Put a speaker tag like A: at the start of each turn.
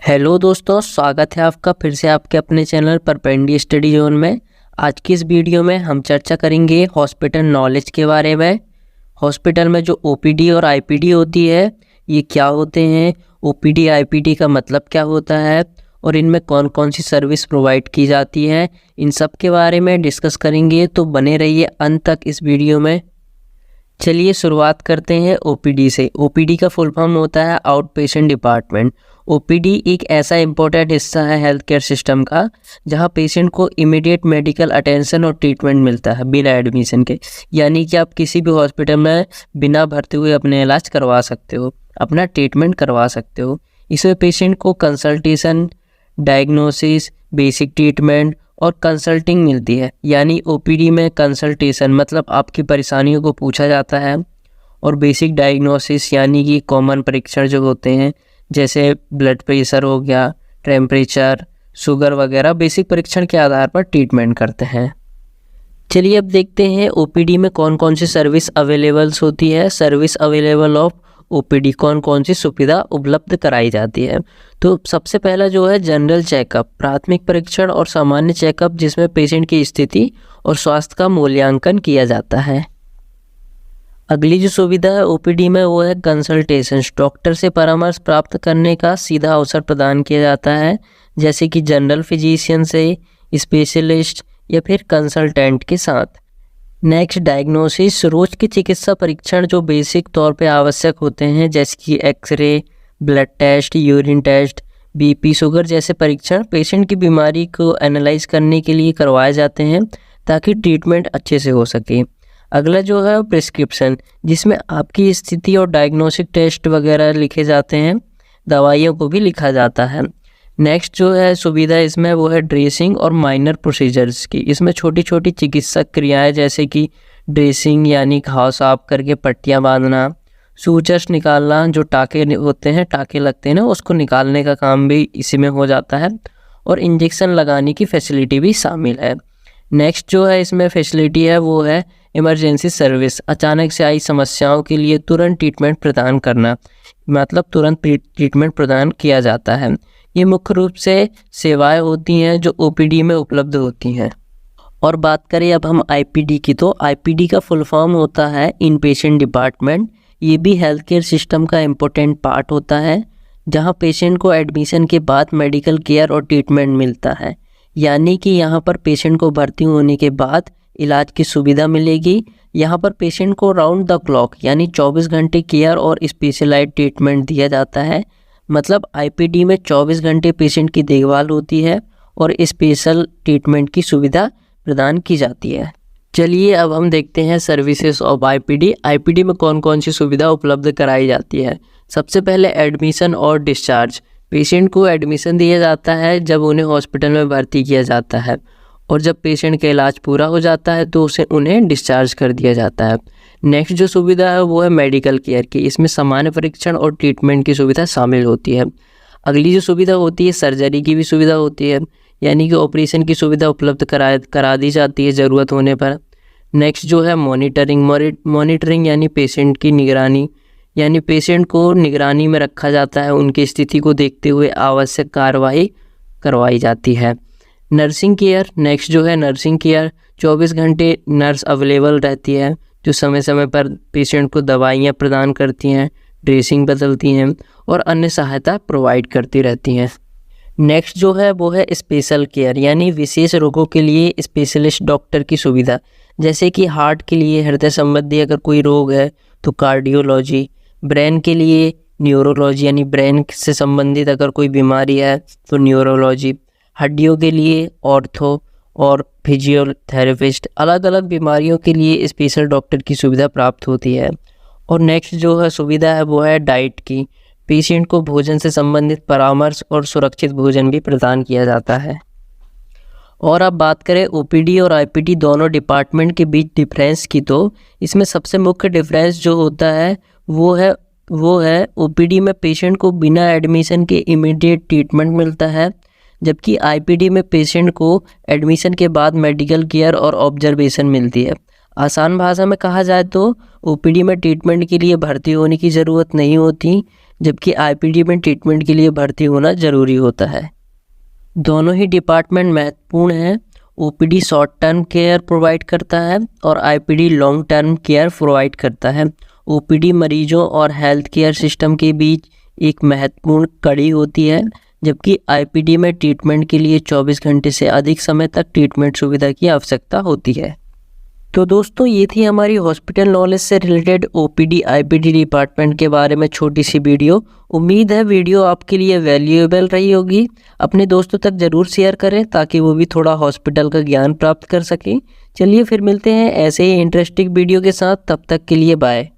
A: Hello दोस्तों, स्वागत है आपका फिर से आपके अपने चैनल परपेंडी स्टडी जोन में। आज की इस वीडियो में हम चर्चा करेंगे हॉस्पिटल नॉलेज के बारे में। हॉस्पिटल में जो ओपीडी और आईपीडी होती है, ये क्या होते हैं, ओपीडी आईपीडी का मतलब क्या होता है और इनमें कौन कौन सी सर्विस प्रोवाइड की जाती है, इन सब के बारे में डिस्कस करेंगे। तो बने रहिए अंत तक इस वीडियो में। चलिए शुरुआत करते हैं ओपीडी से। ओपीडी का फुल फॉर्म होता है आउट पेशेंट डिपार्टमेंट। ओपीडी एक ऐसा इम्पोर्टेंट हिस्सा है हेल्थ केयर सिस्टम का जहां पेशेंट को इमीडिएट मेडिकल अटेंशन और ट्रीटमेंट मिलता है बिना एडमिशन के। यानी कि आप किसी भी हॉस्पिटल में बिना भर्ती हुए अपने इलाज करवा सकते हो, अपना ट्रीटमेंट करवा सकते हो। इसमें पेशेंट को कंसल्टेशन, डायग्नोसिस, बेसिक ट्रीटमेंट और कंसल्टिंग मिलती है। यानी ओपीडी में कंसल्टेशन मतलब आपकी परेशानियों को पूछा जाता है, और बेसिक डायग्नोसिस यानी कि कॉमन परीक्षण जो होते हैं जैसे ब्लड प्रेशर हो गया, टेम्परेचर, शुगर वगैरह, बेसिक परीक्षण के आधार पर ट्रीटमेंट करते हैं। चलिए अब देखते हैं ओपीडी में कौन कौन सी सर्विस अवेलेबल्स होती है। सर्विस अवेलेबल ऑफ ओपीडी, कौन कौन सी सुविधा उपलब्ध कराई जाती है। तो सबसे पहला जो है जनरल चेकअप, प्राथमिक परीक्षण और सामान्य चेकअप जिसमें पेशेंट की स्थिति और स्वास्थ्य का मूल्यांकन किया जाता है। अगली जो सुविधा है ओपीडी में वो है कंसल्टेशन, डॉक्टर से परामर्श प्राप्त करने का सीधा अवसर प्रदान किया जाता है, जैसे कि जनरल फिजिशियन से, स्पेशलिस्ट या फिर कंसल्टेंट के साथ। नेक्स्ट डायग्नोसिस, रोज के चिकित्सा परीक्षण जो बेसिक तौर पे आवश्यक होते हैं जैसे कि x-ray, blood test, urine test, BP, sugar जैसे परीक्षण पेशेंट की बीमारी को एनालाइज करने के लिए करवाए जाते हैं ताकि ट्रीटमेंट अच्छे से हो सके। अगला जो है प्रिस्क्रिप्शन, जिसमें आपकी स्थिति और डायग्नोस्टिक टेस्ट वगैरह लिखे जाते हैं, दवाइयों को भी लिखा जाता है। नेक्स्ट जो है सुविधा इसमें वो है ड्रेसिंग और माइनर प्रोसीजर्स की। इसमें छोटी छोटी चिकित्सक क्रियाएं जैसे कि ड्रेसिंग यानी घाव साफ करके पट्टियां बांधना, सूचर्स निकालना, जो टाके होते हैं, टाके लगते हैं ना, उसको निकालने का काम भी इसी में हो जाता है, और इंजेक्शन लगाने की फैसिलिटी भी शामिल है। नेक्स्ट जो है इसमें फैसिलिटी है वो है इमरजेंसी सर्विस, अचानक से आई समस्याओं के लिए तुरंत ट्रीटमेंट प्रदान करना, मतलब तुरंत ट्रीटमेंट प्रदान किया जाता है। ये मुख्य रूप से सेवाएं होती हैं जो ओपीडी में उपलब्ध होती हैं। और बात करें अब हम आईपीडी की, तो आईपीडी का फुल फॉर्म होता है इन पेशेंट डिपार्टमेंट। ये भी हेल्थ केयर सिस्टम का इम्पोर्टेंट पार्ट होता है जहाँ पेशेंट को एडमिशन के बाद मेडिकल केयर और ट्रीटमेंट मिलता है। यानी कि यहाँ पर पेशेंट को भर्ती होने के बाद इलाज की सुविधा मिलेगी। यहाँ पर पेशेंट को राउंड द क्लॉक यानी 24 घंटे केयर और स्पेशलाइज्ड ट्रीटमेंट दिया जाता है। मतलब आईपीडी में 24 घंटे पेशेंट की देखभाल होती है और स्पेशल ट्रीटमेंट की सुविधा प्रदान की जाती है। चलिए अब हम देखते हैं सर्विसेज ऑफ आईपीडी। आईपीडी में कौन कौन सी सुविधा उपलब्ध कराई जाती है। सबसे पहले एडमिशन और डिस्चार्ज, पेशेंट को एडमिशन दिया जाता है जब उन्हें हॉस्पिटल में भर्ती किया जाता है, और जब पेशेंट का इलाज पूरा हो जाता है तो उन्हें डिस्चार्ज कर दिया जाता है। नेक्स्ट जो सुविधा है वो है मेडिकल केयर की। इसमें सामान्य परीक्षण और ट्रीटमेंट की सुविधा शामिल होती है। अगली जो सुविधा होती है सर्जरी की भी सुविधा होती है, यानी कि ऑपरेशन की सुविधा उपलब्ध करा दी जाती है ज़रूरत होने पर। नेक्स्ट जो है मॉनिटरिंग यानी पेशेंट की निगरानी, यानी पेशेंट को निगरानी में रखा जाता है, उनकी स्थिति को देखते हुए आवश्यक कार्रवाई करवाई जाती है। नर्सिंग केयर, नेक्स्ट जो है नर्सिंग केयर, 24 घंटे नर्स अवेलेबल रहती है जो समय समय पर पेशेंट को दवाइयाँ प्रदान करती हैं, ड्रेसिंग बदलती हैं और अन्य सहायता प्रोवाइड करती रहती हैं। नेक्स्ट जो है वो है स्पेशल केयर, यानी विशेष रोगों के लिए स्पेशलिस्ट डॉक्टर की सुविधा, जैसे कि हार्ट के लिए हृदय संबंधी अगर कोई रोग है तो कार्डियोलॉजी, ब्रेन के लिए न्यूरोलॉजी यानी ब्रेन से संबंधित अगर कोई बीमारी है तो न्यूरोलॉजी, हड्डियों के लिए ऑर्थो और फिजियोथेरेपिस्ट, अलग अलग बीमारियों के लिए स्पेशल डॉक्टर की सुविधा प्राप्त होती है। और नेक्स्ट जो है सुविधा है वो है डाइट की, पेशेंट को भोजन से संबंधित परामर्श और सुरक्षित भोजन भी प्रदान किया जाता है। और अब बात करें ओपीडी और आईपीडी दोनों डिपार्टमेंट के बीच डिफरेंस की, तो इसमें सबसे मुख्य डिफरेंस जो होता है वो है ओपीडी में पेशेंट को बिना एडमिशन के इमीडिएट ट्रीटमेंट मिलता है, जबकि आईपीडी में पेशेंट को एडमिशन के बाद मेडिकल केयर और ऑब्जर्वेशन मिलती है। आसान भाषा में कहा जाए तो ओपीडी में ट्रीटमेंट के लिए भर्ती होने की ज़रूरत नहीं होती, जबकि आईपीडी में ट्रीटमेंट के लिए भर्ती होना ज़रूरी होता है। दोनों ही डिपार्टमेंट महत्वपूर्ण हैं। OPD short term care provide करता है और IPD long term care provide करता है। ओपीडी मरीजों और हेल्थ केयर सिस्टम के बीच एक महत्वपूर्ण कड़ी होती है, जबकि आईपीडी में ट्रीटमेंट के लिए 24 घंटे से अधिक समय तक ट्रीटमेंट सुविधा की आवश्यकता होती है। तो दोस्तों, ये थी हमारी हॉस्पिटल नॉलेज से रिलेटेड ओपीडी आईपीडी डिपार्टमेंट के बारे में छोटी सी वीडियो। उम्मीद है वीडियो आपके लिए वैल्यूएबल रही होगी। अपने दोस्तों तक ज़रूर शेयर करें ताकि वो भी थोड़ा हॉस्पिटल का ज्ञान प्राप्त कर सकें। चलिए फिर मिलते हैं ऐसे ही इंटरेस्टिंग वीडियो के साथ। तब तक के लिए बाय।